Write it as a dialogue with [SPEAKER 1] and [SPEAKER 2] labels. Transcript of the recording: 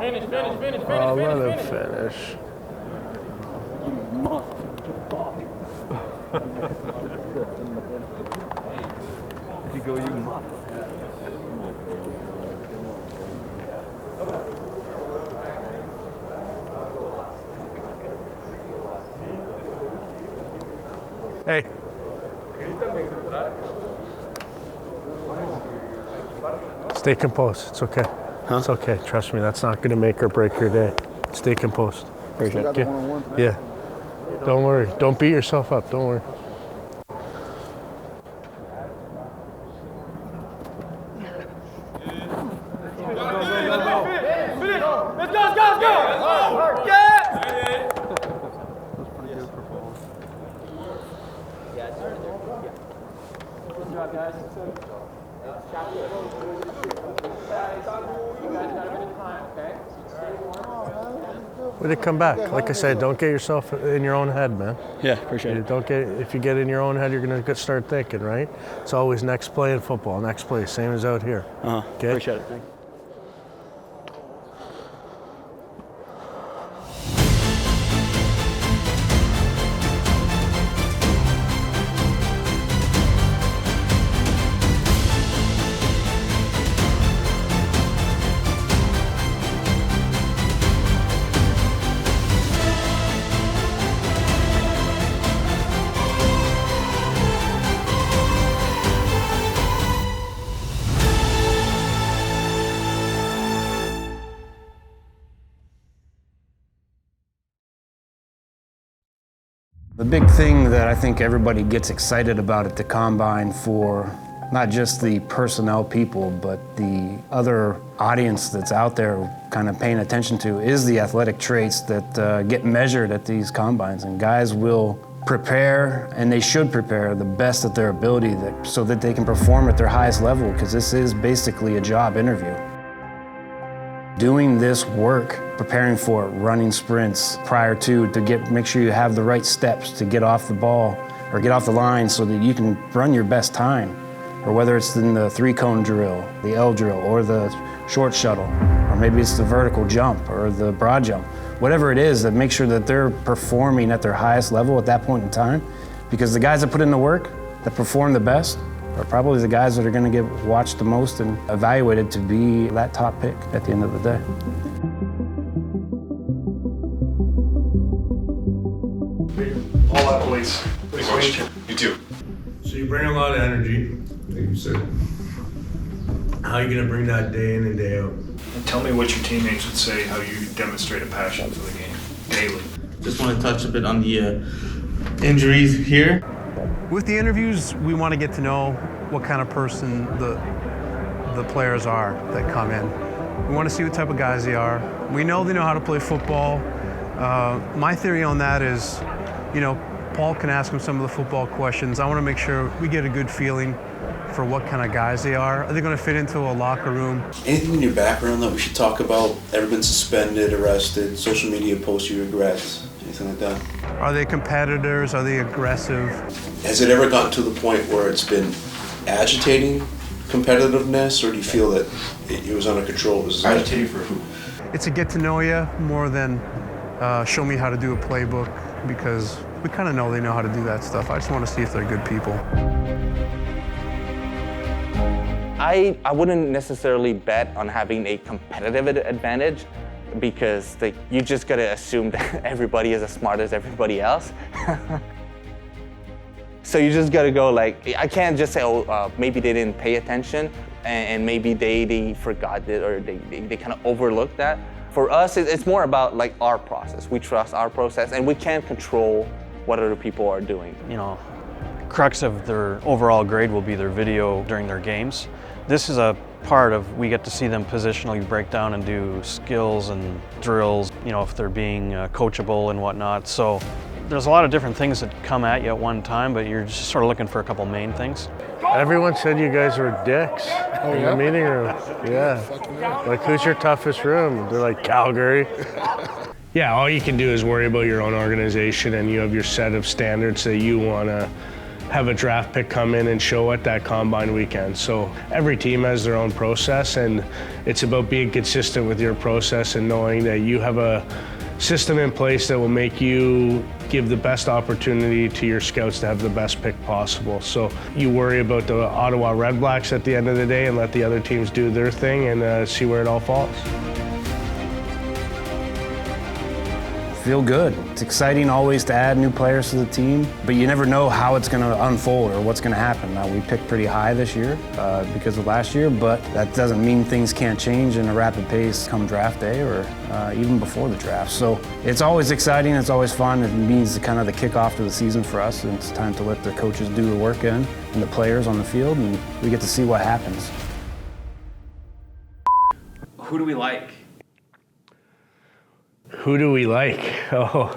[SPEAKER 1] Oh, let him finish.
[SPEAKER 2] You go, you mother.
[SPEAKER 1] Hey. Stay composed. It's okay. Huh? It's okay. Trust me, that's not going to make or break your day. Stay composed.
[SPEAKER 2] Appreciate it.
[SPEAKER 1] Yeah. Don't worry. Don't beat yourself up. Don't worry. Way to come back. Like I said, don't get yourself in your own head, man.
[SPEAKER 2] Yeah, appreciate it.
[SPEAKER 1] If you get in your own head, you're going to start thinking, right? It's always next play in football, next play, same as out here. Okay?
[SPEAKER 2] Appreciate it. Thank you.
[SPEAKER 3] The big thing that I think everybody gets excited about at the Combine for not just the personnel people, but the other audience that's out there kind of paying attention to is the athletic traits that get measured at these Combines. And guys will prepare, and they should prepare the best at their ability so that they can perform at their highest level, because this is basically a job interview. Doing this work, preparing for it, running sprints prior to make sure you have the right steps to get off the ball or get off the line so that you can run your best time. Or whether it's in the 3-cone drill, the L drill, or the short shuttle, or maybe it's the vertical jump or the broad jump. Whatever it is, that make sure that they're performing at their highest level at that point in time, because the guys that put in the work, that perform the best, are probably the guys that are going to get watched the most and evaluated to be that top pick at the end of the day.
[SPEAKER 1] All out, please. Please.
[SPEAKER 4] You too.
[SPEAKER 1] So you bring a lot of energy. Thank you, sir. How are you going to bring that day in and day out?
[SPEAKER 4] And tell me what your teammates would say how you demonstrate a passion for the game daily.
[SPEAKER 5] Just want to touch a bit on the injuries here.
[SPEAKER 6] With the interviews, we want to get to know what kind of person the players are that come in. We want to see what type of guys they are. We know they know how to play football. My theory on that is, Paul can ask them some of the football questions. I want to make sure we get a good feeling for what kind of guys they are. Are they going to fit into a locker room?
[SPEAKER 7] Anything in your background that we should talk about? Ever been suspended, arrested, social media posts you regret, anything like that?
[SPEAKER 6] Are they competitors? Are they aggressive?
[SPEAKER 7] Has it ever gotten to the point where it's been agitating competitiveness, or do you feel that it was under control?
[SPEAKER 4] Agitating for who?
[SPEAKER 6] It's a get to know you more than show me how to do a playbook, because we kind of know they know how to do that stuff. I just want to see if they're good people.
[SPEAKER 5] I wouldn't necessarily bet on having a competitive advantage, because you just gotta assume that everybody is as smart as everybody else. So you just gotta go I can't just say, maybe they didn't pay attention and maybe they forgot it, or they kind of overlooked that. For us, it's more about our process. We trust our process, and we can't control what other people are doing.
[SPEAKER 8] Crux of their overall grade will be their video during their games. This is a part of, we get to see them positionally break down and do skills and drills, if they're being coachable and whatnot. So there's a lot of different things that come at you at one time, but you're just sort of looking for a couple main things.
[SPEAKER 1] Everyone said you guys were dicks in the meeting room. Yeah. Who's your toughest room? They're like, Calgary. Yeah, all you can do is worry about your own organization, and you have your set of standards that you want to have a draft pick come in and show at that combine weekend. So every team has their own process, and it's about being consistent with your process and knowing that you have a system in place that will make you give the best opportunity to your scouts to have the best pick possible. So you worry about the Ottawa Redblacks at the end of the day and let the other teams do their thing and see where it all falls.
[SPEAKER 3] Feel good. It's exciting always to add new players to the team, but you never know how it's going to unfold or what's going to happen. Now, we picked pretty high this year because of last year, but that doesn't mean things can't change in a rapid pace come draft day or even before the draft. So it's always exciting, it's always fun. It means kind of the kickoff to the season for us, and it's time to let the coaches do the work in and the players on the field, and we get to see what happens.
[SPEAKER 2] Who do we like?
[SPEAKER 1] Who do we like? Oh.